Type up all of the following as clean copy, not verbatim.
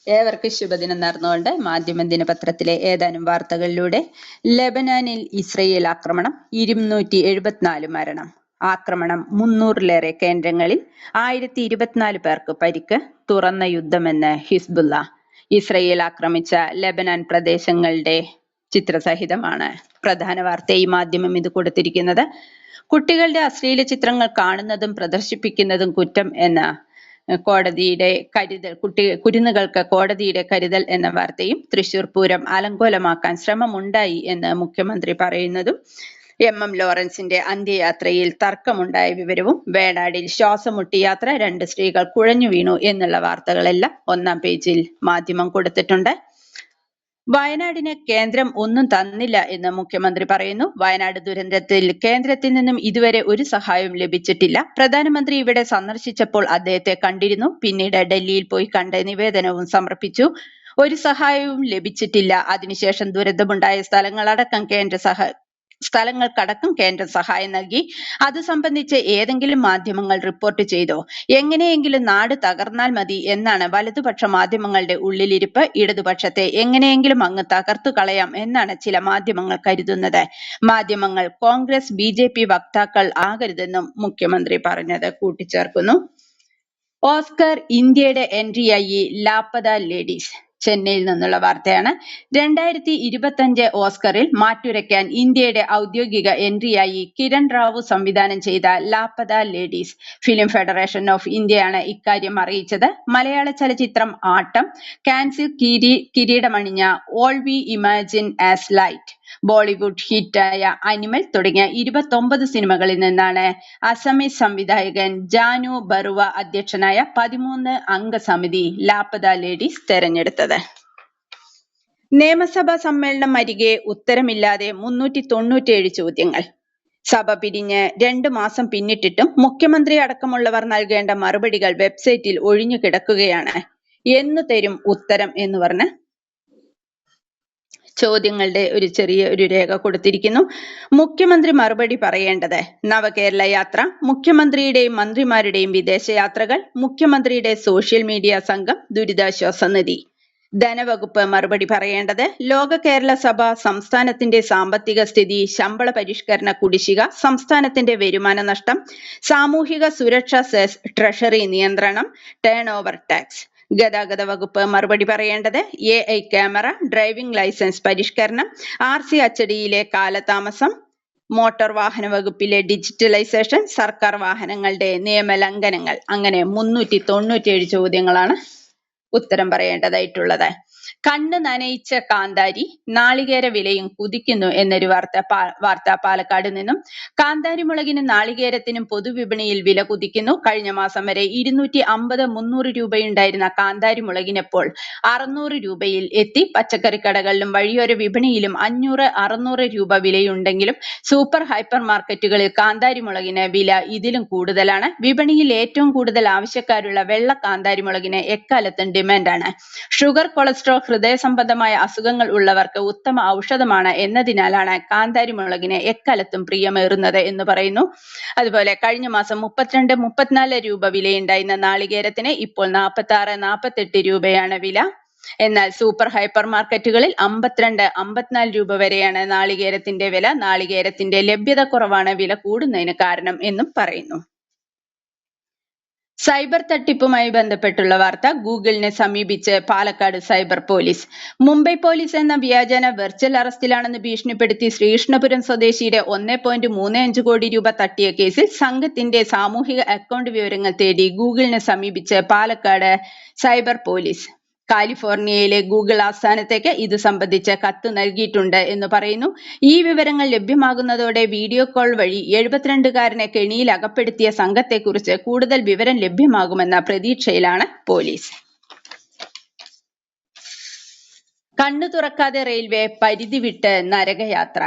ഏവർക്കും ശുഭദിനം നേർന്നുകൊണ്ട് മാധ്യമം ദിനപത്രത്തിലെ ഏതാനും വാർത്തകളിലൂടെ ലെബനാനിൽ ഇസ്രയേൽ ആക്രമണം 274 മരണം. ആക്രമണം 300-ലേറെ കേന്ദ്രങ്ങളിൽ 1024 പേർക്ക് പരിക്ക്. തുറന്ന യുദ്ധമെന്ന് ഹിസ്ബുള്ള. ഇസ്രയേൽ ആക്രമിച്ച ലെബനാൻ പ്രദേശങ്ങളുടെ ചിത്രസഹിതമാണ് പ്രധാന വാർത്തയായി മാധ്യമം ഇത് കൊടുത്തിരിക്കുന്നത്. കുട്ടികളുടെ അശ്ലീല ചിത്രങ്ങൾ കാണുന്നതും പ്രദർശിപ്പിക്കുന്നതും കുറ്റം എന്ന കോടതിയുടെ കരുതൽ, കുരുന്നുകൾക്ക് കോടതിയുടെ കരുതൽ എന്ന വാർത്തയും, തൃശൂർ പൂരം അലങ്കോലമാക്കാൻ ശ്രമമുണ്ടായി എന്ന് മുഖ്യമന്ത്രി പറയുന്നതും, എം ലോറൻസിന്റെ അന്ത്യയാത്രയിൽ തർക്കമുണ്ടായ വിവരവും, വേണാടിൽ ശ്വാസമുട്ടി യാത്ര, 2 സ്ത്രീകൾ കുഴഞ്ഞു വീണു എന്നുള്ള വാർത്തകളെല്ലാം ഒന്നാം പേജിൽ മാധ്യമം കൊടുത്തിട്ടുണ്ട്. വയനാടിന് കേന്ദ്രം ഒന്നും തന്നില്ല എന്ന് മുഖ്യമന്ത്രി പറയുന്നു. വയനാട് ദുരന്തത്തിൽ കേന്ദ്രത്തിൽ നിന്നും ഇതുവരെ ഒരു സഹായവും ലഭിച്ചിട്ടില്ല. പ്രധാനമന്ത്രി ഇവിടെ സന്ദർശിച്ചപ്പോൾ അദ്ദേഹത്തെ കണ്ടിരുന്നു. പിന്നീട് ഡൽഹിയിൽ പോയി കണ്ട് നിവേദനവും സമർപ്പിച്ചു. ഒരു സഹായവും ലഭിച്ചിട്ടില്ല. അതിനുശേഷം ദുരന്തമുണ്ടായ സ്ഥലങ്ങൾക്കടക്കം കേന്ദ്രം സഹായം നൽകി. അത് സംബന്ധിച്ച് ഏതെങ്കിലും മാധ്യമങ്ങൾ റിപ്പോർട്ട് ചെയ്തോ? എങ്ങനെയെങ്കിലും നാട് തകർന്നാൽ മതി എന്നാണ് വലതുപക്ഷ മാധ്യമങ്ങളുടെ ഉള്ളിലിരിപ്പ്. ഇടതുപക്ഷത്തെ എങ്ങനെയെങ്കിലും അങ്ങ് തകർത്തു കളയാം എന്നാണ് ചില മാധ്യമങ്ങൾ കരുതുന്നത്. മാധ്യമങ്ങൾ കോൺഗ്രസ് BJP വക്താക്കൾ ആകരുതെന്നും മുഖ്യമന്ത്രി പറഞ്ഞത് കൂട്ടിച്ചേർക്കുന്നു. ഓസ്കർ ഇന്ത്യയുടെ എൻട്രിയായി ലാപ്പത ലേഡീസ്. ചെന്നൈയിൽ നിന്നുള്ള വാർത്തയാണ്. 2025 ഓസ്കറിൽ മാറ്റുരയ്ക്കാൻ ഇന്ത്യയുടെ ഔദ്യോഗിക എൻട്രിയായി കിരൺ റാവു സംവിധാനം ചെയ്ത Laapataa Ladies. Film federation of ഇന്ത്യയാണ് ഇക്കാര്യം അറിയിച്ചത്. മലയാള ചലച്ചിത്രം ആട്ടം, കാൻസിൽ കിരീടമണിഞ്ഞ All We Imagine as Light, Bollywood ഹിറ്റായ അനിമൽ തുടങ്ങിയ 29 സിനിമകളിൽ നിന്നാണ് അസമീസ് സംവിധായകൻ ജാനു ബറുവ അധ്യക്ഷനായ 13 അംഗ സമിതി ലാപ്പത ലേഡീസ് തെരഞ്ഞെടുത്തത്. നിയമസഭാ സമ്മേളനം അരികെ ഉത്തരമില്ലാതെ 397 ചോദ്യങ്ങൾ. സഭ പിരിഞ്ഞ് 2 മാസം പിന്നിട്ടിട്ടും മുഖ്യമന്ത്രി അടക്കമുള്ളവർ നൽകേണ്ട മറുപടികൾ വെബ്സൈറ്റിൽ ഒഴിഞ്ഞു കിടക്കുകയാണ്. എന്നു തരും ഉത്തരം എന്ന് പറഞ്ഞ് ചോദ്യങ്ങളുടെ ഒരു രേഖ കൊടുത്തിരിക്കുന്നു. മുഖ്യമന്ത്രി മറുപടി പറയേണ്ടത്: നവകേരള യാത്ര, മുഖ്യമന്ത്രിയുടെയും മന്ത്രിമാരുടെയും വിദേശയാത്രകൾ, മുഖ്യമന്ത്രിയുടെ സോഷ്യൽ മീഡിയ സംഘം, ദുരിതാശ്വാസ നിധി. ധനവകുപ്പ് മറുപടി പറയേണ്ടത്: ലോക കേരള സഭ, സംസ്ഥാനത്തിന്റെ സാമ്പത്തിക സ്ഥിതി, ശമ്പള പരിഷ്കരണ കുടിശ്ശിക, സംസ്ഥാനത്തിന്റെ വരുമാന നഷ്ടം, സാമൂഹിക സുരക്ഷാ സെസ്, ട്രഷറി നിയന്ത്രണം, ടേൺ ഓവർ ടാക്സ്. ഗതാഗത വകുപ്പ് മറുപടി പറയേണ്ടത്: AI ക്യാമറ, ഡ്രൈവിംഗ് ലൈസൻസ് പരിഷ്കരണം, RC അച്ചടിയിലെ കാലതാമസം, മോട്ടോർ വാഹന വകുപ്പിലെ ഡിജിറ്റലൈസേഷൻ, സർക്കാർ വാഹനങ്ങളുടെ നിയമലംഘനങ്ങൾ. അങ്ങനെ 397 ചോദ്യങ്ങളാണ് ഉത്തരം പറയേണ്ടതായിട്ടുള്ളത്. കണ്ണ് നനയിച്ച കാന്താരി, നാളികേര വിലയും കുതിക്കുന്നു എന്നൊരു വാർത്ത പാലക്കാട് നിന്നും. കാന്താരി മുളകിനും നാളികേരത്തിനും പൊതുവിപണിയിൽ വില കുതിക്കുന്നു. കഴിഞ്ഞ മാസം വരെ 250-300 രൂപയുണ്ടായിരുന്ന കാന്താരി മുളകിനെപ്പോൾ 600 രൂപയിൽ എത്തി. പച്ചക്കറിക്കടകളിലും വഴിയോര വിപണിയിലും 500-600 രൂപ വിലയുണ്ടെങ്കിലും സൂപ്പർ ഹൈപ്പർ മാർക്കറ്റുകളിൽ കാന്താരി മുളകിന് വില ഇതിലും കൂടുതലാണ്. വിപണിയിൽ ഏറ്റവും കൂടുതൽ ആവശ്യക്കാരുള്ള വെള്ള കാന്താരി മുളകിന് എക്കാലത്തും ഡിമാൻഡാണ്. ഷുഗർ, കൊളസ്ട്രോൾ, ഹൃദയ സംബന്ധമായ അസുഖങ്ങൾ ഉള്ളവർക്ക് ഉത്തമ ഔഷധമാണ് എന്നതിനാലാണ് കാന്താരി മുളകിന് എക്കാലത്തും പ്രിയമേറുന്നത് എന്ന് പറയുന്നു. അതുപോലെ കഴിഞ്ഞ മാസം 32-34 രൂപ വിലയുണ്ടായിരുന്ന നാളികേരത്തിന് ഇപ്പോൾ 46-48 രൂപയാണ് വില. എന്നാൽ സൂപ്പർ ഹൈപ്പർ മാർക്കറ്റുകളിൽ 52-54 രൂപ വരെയാണ് നാളികേരത്തിന്റെ വില. നാളികേരത്തിന്റെ ലഭ്യത കുറവാണ് വില കൂടുന്നതിന് കാരണം എന്നും പറയുന്നു. സൈബർ തട്ടിപ്പുമായി ബന്ധപ്പെട്ടുള്ള വാർത്ത. ഗൂഗിളിനെ സമീപിച്ച് Palakkad cyber police. Mumbai police എന്ന വ്യാജേന വെർച്വൽ അറസ്റ്റിലാണെന്ന് ഭീഷണിപ്പെടുത്തി ശ്രീകൃഷ്ണപുരം സ്വദേശിയുടെ 1.35 കോടി രൂപ തട്ടിയ കേസിൽ സംഘത്തിന്റെ സാമൂഹിക അക്കൗണ്ട് വിവരങ്ങൾ തേടി ഗൂഗിളിനെ സമീപിച്ച് പാലക്കാട് സൈബർ പോലീസ്. കാലിഫോർണിയയിലെ ഗൂഗിൾ ആസ്ഥാനത്തേക്ക് ഇത് സംബന്ധിച്ച് കത്ത് നൽകിയിട്ടുണ്ട് എന്ന് പറയുന്നു. ഈ വിവരങ്ങൾ ലഭ്യമാകുന്നതോടെ വീഡിയോ കോൾ വഴി 72കാരനെ കെണിയിൽ അകപ്പെടുത്തിയ സംഘത്തെക്കുറിച്ച് കൂടുതൽ വിവരം ലഭ്യമാകുമെന്ന പ്രതീക്ഷയിലാണ് പോലീസ്. കണ്ണു തുറക്കാതെ റെയിൽവേ, പരിധി വിട്ട് നരകയാത്ര.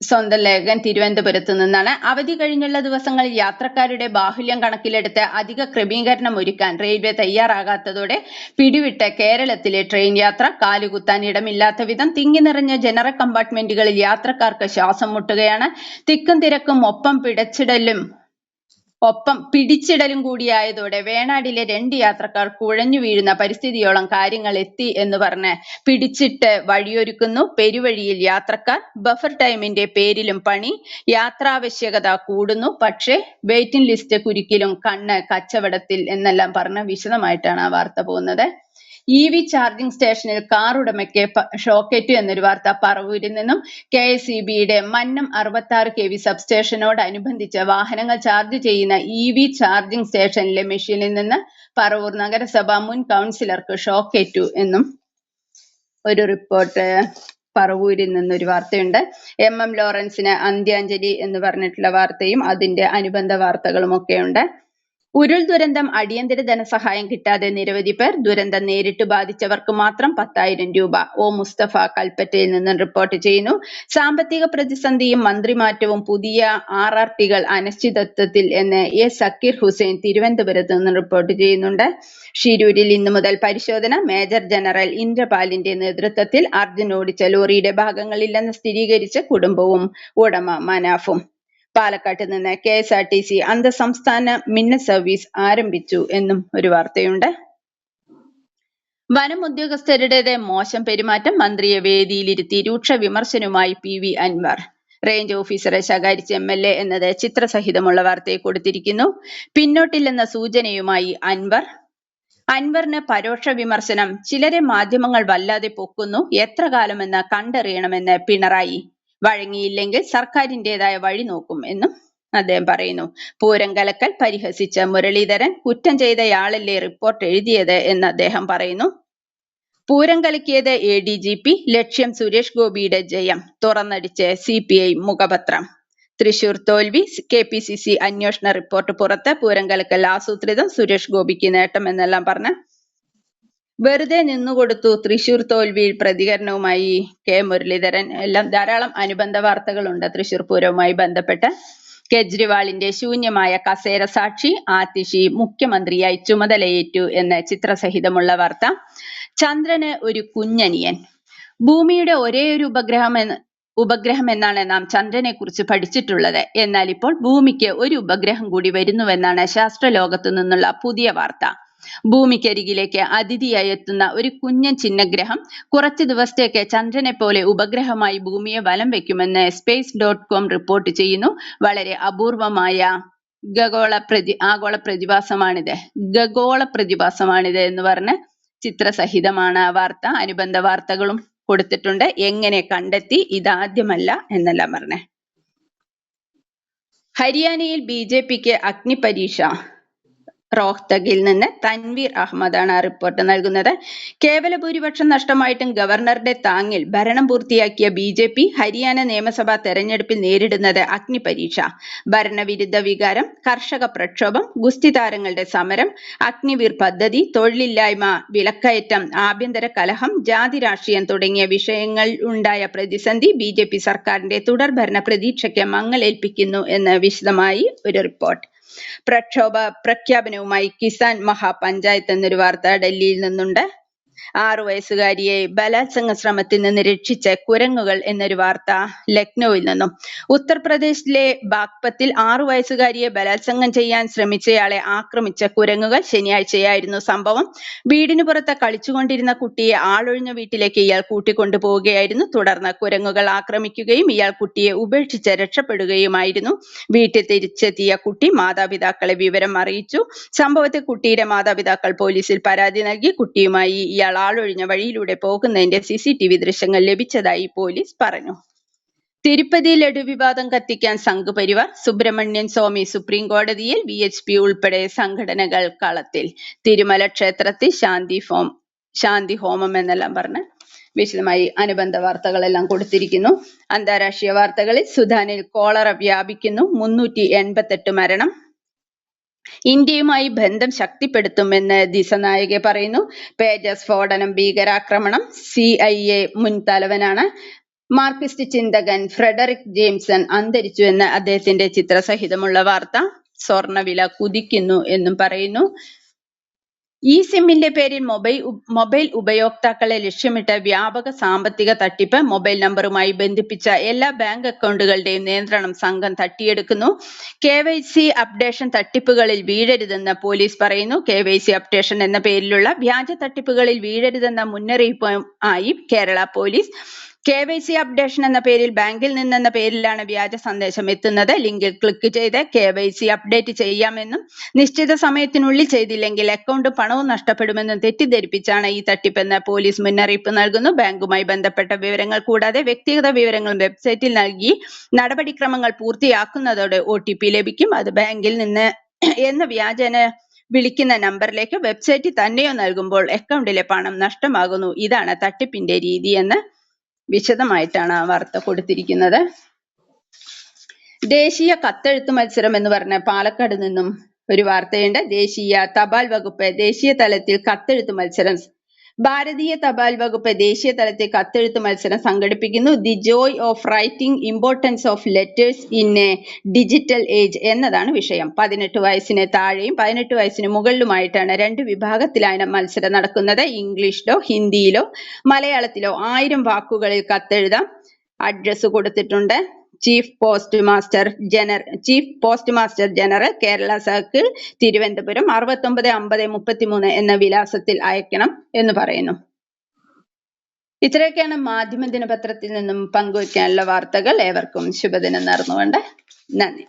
സ്വന്തം ലേഖകൻ തിരുവനന്തപുരത്ത് നിന്നാണ്. അവധി കഴിഞ്ഞുള്ള ദിവസങ്ങളിൽ യാത്രക്കാരുടെ ബാഹുല്യം കണക്കിലെടുത്ത് അധിക ക്രമീകരണം ഒരുക്കാൻ റെയിൽവേ തയ്യാറാകാത്തതോടെ പിടിവിട്ട് കേരളത്തിലെ ട്രെയിൻ യാത്ര. കാലുകുത്താൻ ഇടമില്ലാത്ത വിധം തിങ്ങി നിറഞ്ഞ ജനറൽ കമ്പാർട്ട്മെന്റുകളിൽ യാത്രക്കാർക്ക് ശ്വാസം മുട്ടുകയാണ്. തിക്കും തിരക്കും ഒപ്പം പിടച്ചിടലും ഒപ്പം പിടിച്ചിടലും കൂടിയായതോടെ വേണാടിലെ 2 യാത്രക്കാർ കുഴഞ്ഞു വീഴുന്ന പരിസ്ഥിതിയോളം കാര്യങ്ങൾ എത്തി എന്ന് പറഞ്ഞ് പിടിച്ചിട്ട് വഴിയൊരുക്കുന്നു. പെരുവഴിയിൽ യാത്രക്കാർ. ബഫർ ടൈമിന്റെ പേരിലും പണി. യാത്രാവശ്യകത കൂടുന്നു. പക്ഷേ വെയിറ്റിംഗ് ലിസ്റ്റ് കുരുക്കിലും കണ്ണ് കച്ചവടത്തിൽ എന്നെല്ലാം പറഞ്ഞ് വിശദമായിട്ടാണ് ആ വാർത്ത പോകുന്നത്. EV ചാർജിംഗ് സ്റ്റേഷനിൽ കാർ ഉടമയ്ക്ക് ഷോക്കേറ്റു എന്നൊരു വാർത്ത പറവൂരിൽ നിന്നും. KSEBയുടെ മന്നം 66 kV സബ്സ്റ്റേഷനോടനുബന്ധിച്ച് വാഹനങ്ങൾ ചാർജ് ചെയ്യുന്ന EV ചാർജിംഗ് സ്റ്റേഷനിലെ മെഷീനിൽ നിന്ന് പറവൂർ നഗരസഭ മുൻ കൗൺസിലർക്ക് ഷോക്കേറ്റു എന്നും ഒരു റിപ്പോർട്ട് പറവൂരിൽ നിന്നൊരു വാർത്തയുണ്ട്. MM ലോറൻസിന് അന്ത്യാഞ്ജലി എന്ന് പറഞ്ഞിട്ടുള്ള വാർത്തയും അതിന്റെ അനുബന്ധ വാർത്തകളും ഒക്കെയുണ്ട്. ഉരുൾ ദുരന്തം അടിയന്തര ധനസഹായം കിട്ടാതെ നിരവധി പേർ. ദുരന്തം നേരിട്ട് ബാധിച്ചവർക്ക് മാത്രം 10,000 രൂപ. O മുസ്തഫ കൽപ്പറ്റയിൽ നിന്നും റിപ്പോർട്ട് ചെയ്യുന്നു. സാമ്പത്തിക പ്രതിസന്ധിയും മന്ത്രിമാറ്റവും പുതിയ RRTകൾ അനിശ്ചിതത്വത്തിൽ എന്ന് A സക്കീർ ഹുസൈൻ തിരുവനന്തപുരത്ത് നിന്ന് റിപ്പോർട്ട് ചെയ്യുന്നുണ്ട്. ഷിരൂരിൽ ഇന്നു മുതൽ പരിശോധന. മേജർ ജനറൽ ഇന്ദ്രപാലിന്റെ നേതൃത്വത്തിൽ അർജുൻ ഓടിച്ച ലോറിയുടെ ഭാഗങ്ങളില്ലെന്ന് സ്ഥിരീകരിച്ച് കുടുംബവും ഉടമ മനാഫും. പാലക്കാട്ട് നിന്ന് KSRTC അന്തർസംസ്ഥാന മിന്ന സർവീസ് ആരംഭിച്ചു എന്നും ഒരു വാർത്തയുണ്ട്. വനം ഉദ്യോഗസ്ഥരുടേത് മോശം പെരുമാറ്റം. മന്ത്രിയെ വേദിയിലിരുത്തി രൂക്ഷ വിമർശനവുമായി PV അൻവർ. റേഞ്ച് ഓഫീസറെ ശകാരിച്ച് MLA എന്നത് ചിത്രസഹിതമുള്ള വാർത്തയെ കൊടുത്തിരിക്കുന്നു. പിന്നോട്ടില്ലെന്ന സൂചനയുമായി അൻവർ. അൻവറിന് പരോക്ഷ വിമർശനം. ചിലരെ മാധ്യമങ്ങൾ വല്ലാതെ പൊക്കുന്നു. എത്ര കാലമെന്ന് കണ്ടറിയണമെന്ന് പിണറായി. വഴങ്ങിയില്ലെങ്കിൽ സർക്കാരിൻ്റെതായ വഴി നോക്കും എന്നും അദ്ദേഹം പറയുന്നു. പൂരം കലക്കൽ പരിഹസിച്ച മുരളീധരൻ. കുറ്റം ചെയ്തയാളല്ലേ റിപ്പോർട്ട് എഴുതിയത് എന്ന് അദ്ദേഹം പറയുന്നു. പൂരം കലക്കിയത് ADGP. ലക്ഷ്യം സുരേഷ് ഗോപിയുടെ ജയം. തുറന്നടിച്ച് CPI മുഖപത്രം. തൃശൂർ തോൽവി. KPCC അന്വേഷണ റിപ്പോർട്ട് പുറത്ത്. പൂരം കലക്കൽ ആസൂത്രിതം. സുരേഷ് ഗോപിക്ക് നേട്ടം എന്നെല്ലാം പറഞ്ഞ് വെറുതെ നിന്നുകൊടുത്തു. തൃശൂർ തോൽവിയിൽ പ്രതികരണവുമായി K മുരളീധരൻ. എല്ലാം ധാരാളം അനുബന്ധ വാർത്തകളുണ്ട് തൃശൂർ പൂരവുമായി ബന്ധപ്പെട്ട്. കെജ്രിവാളിന്റെ ശൂന്യമായ കസേര സാക്ഷി. ആതിഷി മുഖ്യമന്ത്രിയായി ചുമതലയേറ്റു എന്ന ചിത്രസഹിതമുള്ള വാർത്ത. ചന്ദ്രന് ഒരു കുഞ്ഞനിയൻ. ഭൂമിയുടെ ഒരേയൊരു ഉപഗ്രഹം എന്നാണ് നാം ചന്ദ്രനെ കുറിച്ച് പഠിച്ചിട്ടുള്ളത്. എന്നാൽ ഇപ്പോൾ ഭൂമിക്ക് ഒരു ഉപഗ്രഹം കൂടി വരുന്നുവെന്നാണ് ശാസ്ത്രലോകത്തു നിന്നുള്ള പുതിയ വാർത്ത. ഭൂമിക്കരികിലേക്ക് അതിഥിയായി എത്തുന്ന ഒരു കുഞ്ഞൻ ചിഹ്നഗ്രഹം കുറച്ചു ദിവസത്തേക്ക് ചന്ദ്രനെ പോലെ ഉപഗ്രഹമായി ഭൂമിയെ വലം വെക്കുമെന്ന് space.com റിപ്പോർട്ട് ചെയ്യുന്നു. വളരെ അപൂർവമായ ആഗോള പ്രതിഭാസമാണിത് എന്ന് പറഞ്ഞ് ചിത്രസഹിതമാണ് ആ വാർത്ത. അനുബന്ധ വാർത്തകളും കൊടുത്തിട്ടുണ്ട്. എങ്ങനെ കണ്ടെത്തി? ഇതാദ്യമല്ല എന്നെല്ലാം പറഞ്ഞേ. ഹരിയാനയിൽ BJPക്ക് അഗ്നിപരീക്ഷ. റോഹ്തഗിൽ നിന്ന് തൻവീർ അഹമ്മദാണ് ആ റിപ്പോർട്ട് നൽകുന്നത്. കേവല ഭൂരിപക്ഷം നഷ്ടമായിട്ടും ഗവർണറുടെ താങ്ങിൽ ഭരണം പൂർത്തിയാക്കിയ BJP ഹരിയാന നിയമസഭാ തെരഞ്ഞെടുപ്പിൽ നേരിടുന്നത് അഗ്നിപരീക്ഷ. ഭരണവിരുദ്ധ വികാരം, കർഷക പ്രക്ഷോഭം, ഗുസ്തി താരങ്ങളുടെ സമരം, അഗ്നിവീർ പദ്ധതി, തൊഴിലില്ലായ്മ, വിലക്കയറ്റം, ആഭ്യന്തര കലഹം, ജാതി രാഷ്ട്രീയം തുടങ്ങിയ വിഷയങ്ങൾ ഉണ്ടായ പ്രതിസന്ധി BJP സർക്കാരിന്റെ തുടർഭരണ പ്രതീക്ഷയ്ക്ക് മങ്ങലേൽപ്പിക്കുന്നു എന്ന് വിശദമായി ഒരു റിപ്പോർട്ട്. പ്രക്ഷോഭ പ്രഖ്യാപനവുമായി കിസാൻ മഹാപഞ്ചായത്ത് എന്നൊരു വാർത്ത ഡൽഹിയിൽ നിന്നുണ്ട്. 6 വയസ്സുകാരിയെ ബലാത്സംഗ ശ്രമത്തിൽ നിന്ന് രക്ഷിച്ച കുരങ്ങുകൾ എന്നൊരു വാർത്ത ലക്നൌവിൽ നിന്നും. ഉത്തർപ്രദേശിലെ ബാഗ്പത്തിൽ 6 വയസ്സുകാരിയെ ബലാത്സംഗം ചെയ്യാൻ ശ്രമിച്ചയാളെ ആക്രമിച്ച കുരങ്ങുകൾ. ശനിയാഴ്ചയായിരുന്നു സംഭവം. വീടിനു പുറത്ത് കളിച്ചുകൊണ്ടിരുന്ന കുട്ടിയെ ആളൊഴിഞ്ഞ വീട്ടിലേക്ക് ഇയാൾ കൂട്ടിക്കൊണ്ടുപോവുകയായിരുന്നു. തുടർന്ന് കുരങ്ങുകൾ ആക്രമിക്കുകയും ഇയാൾ കുട്ടിയെ ഉപേക്ഷിച്ച് രക്ഷപ്പെടുകയുമായിരുന്നു. വീട്ടിൽ തിരിച്ചെത്തിയ കുട്ടി മാതാപിതാക്കളെ വിവരം അറിയിച്ചു. സംഭവത്തിൽ കുട്ടിയുടെ മാതാപിതാക്കൾ പോലീസിൽ പരാതി നൽകി. കുട്ടിയുമായി ഇയാൾ ആളൊഴിഞ്ഞ വഴിയിലൂടെ പോകുന്നതിന്റെ CCTV ദൃശ്യങ്ങൾ ലഭിച്ചതായി പോലീസ് പറഞ്ഞു. തിരുപ്പതി ലഡു വിവാദം കത്തിക്കാൻ സംഘപരിവാർ. സുബ്രഹ്മണ്യൻ സ്വാമി സുപ്രീം കോടതിയിൽ. VHP ഉൾപ്പെടെ സംഘടനകൾ കളത്തിൽ. തിരുമല ക്ഷേത്രത്തിൽ ശാന്തി ഹോമം എന്നെല്ലാം പറഞ്ഞ് വിശദമായി അനുബന്ധ വാർത്തകളെല്ലാം കൊടുത്തിരിക്കുന്നു. അന്താരാഷ്ട്രീയ വാർത്തകളിൽ സുഡാനിൽ കോളറ വ്യാപിക്കുന്നു. 388 മരണം. ഇന്ത്യയുമായി ബന്ധം ശക്തിപ്പെടുത്തുമെന്ന് ദിസനായകെ പറയുന്നു. പേജ സ്ഫോടനം ഭീകരാക്രമണം. CIA മുൻ തലവനാണ്. മാർക്സിസ്റ്റ് ചിന്തകൻ ഫ്രെഡറിക് ജെയിംസൺ അന്തരിച്ചു എന്ന് അദ്ദേഹത്തിന്റെ ചിത്രസഹിതമുള്ള വാർത്ത. സ്വർണ്ണവില കുതിക്കുന്നു എന്നും പറയുന്നു. ഈ സിമ്മിന്റെ പേരിൽ മൊബൈൽ ഉപയോക്താക്കളെ ലക്ഷ്യമിട്ട വ്യാപക സാമ്പത്തിക തട്ടിപ്പ്, മൊബൈൽ നമ്പറുമായി ബന്ധിപ്പിച്ച എല്ലാ ബാങ്ക് അക്കൗണ്ടുകളുടെയും നിയന്ത്രണം സംഘം തട്ടിയെടുക്കുന്നു. KYC അപ്ഡേഷൻ തട്ടിപ്പുകളിൽ വീഴരുതെന്ന് പോലീസ് പറയുന്നു. KYC അപ്ഡേഷൻ എന്ന പേരിലുള്ള വ്യാജ തട്ടിപ്പുകളിൽ വീഴരുതെന്ന മുന്നറിയിപ്പുമായി കേരള പോലീസ്. KYC അപ്ഡേഷൻ എന്ന പേരിൽ ബാങ്കിൽ നിന്നെന്ന പേരിലാണ് വ്യാജ സന്ദേശം എത്തുന്നത്. ലിങ്കിൽ ക്ലിക്ക് ചെയ്ത് KYC അപ്ഡേറ്റ് ചെയ്യാമെന്നും നിശ്ചിത സമയത്തിനുള്ളിൽ ചെയ്തില്ലെങ്കിൽ അക്കൗണ്ട് പണവും നഷ്ടപ്പെടുമെന്നും തെറ്റിദ്ധരിപ്പിച്ചാണ് ഈ തട്ടിപ്പെന്ന് പോലീസ് മുന്നറിയിപ്പ് നൽകുന്നു. ബാങ്കുമായി ബന്ധപ്പെട്ട വിവരങ്ങൾ കൂടാതെ വ്യക്തിഗത വിവരങ്ങളും വെബ്സൈറ്റിൽ നൽകി നടപടിക്രമങ്ങൾ പൂർത്തിയാക്കുന്നതോടെ OTP ലഭിക്കും. അത് ബാങ്കിൽ നിന്ന് എന്ന വ്യാജേന വിളിക്കുന്ന നമ്പറിലേക്ക് വെബ്സൈറ്റിൽ തന്നെയോ നൽകുമ്പോൾ അക്കൗണ്ടിലെ പണം നഷ്ടമാകുന്നു. ഇതാണ് തട്ടിപ്പിന്റെ രീതി എന്ന് വിശദമായിട്ടാണ് ആ വാർത്ത കൊടുത്തിരിക്കുന്നത്. ദേശീയ കത്തെഴുത്ത് മത്സരം എന്ന് പറഞ്ഞ പാലക്കാട് നിന്നും ഒരു വാർത്തയുണ്ട്. ദേശീയ തപാൽ വകുപ്പ് ദേശീയ തലത്തിൽ കത്തെഴുത്ത് മത്സരം ഭാരതീയ തപാൽ വകുപ്പ് ദേശീയ തലത്തിൽ കത്തെഴുത്ത് മത്സരം സംഘടിപ്പിക്കുന്നു. The joy of writing, importance of letters in A digital age എന്നതാണ് വിഷയം. 18 വയസ്സിന് താഴെയും 18 വയസ്സിന് മുകളിലുമായിട്ടാണ് 2 വിഭാഗത്തിലാണ് മത്സരം നടക്കുന്നത്. ഇംഗ്ലീഷിലോ ഹിന്ദിയിലോ മലയാളത്തിലോ 1000 വാക്കുകളിൽ കത്തെഴുതാം. അഡ്രസ് കൊടുത്തിട്ടുണ്ട്. Chief post master general, Kerala circle, Thiruvananthapuram 695033 എന്ന വിലാസത്തിൽ അയക്കണം എന്ന് പറയുന്നു. ഇത്രയൊക്കെയാണ് മാധ്യമ ദിനപത്രത്തിൽ നിന്നും പങ്കുവയ്ക്കാനുള്ള വാർത്തകൾ. ഏവർക്കും ശുഭദിനം നേർന്നുകൊണ്ട് നന്ദി.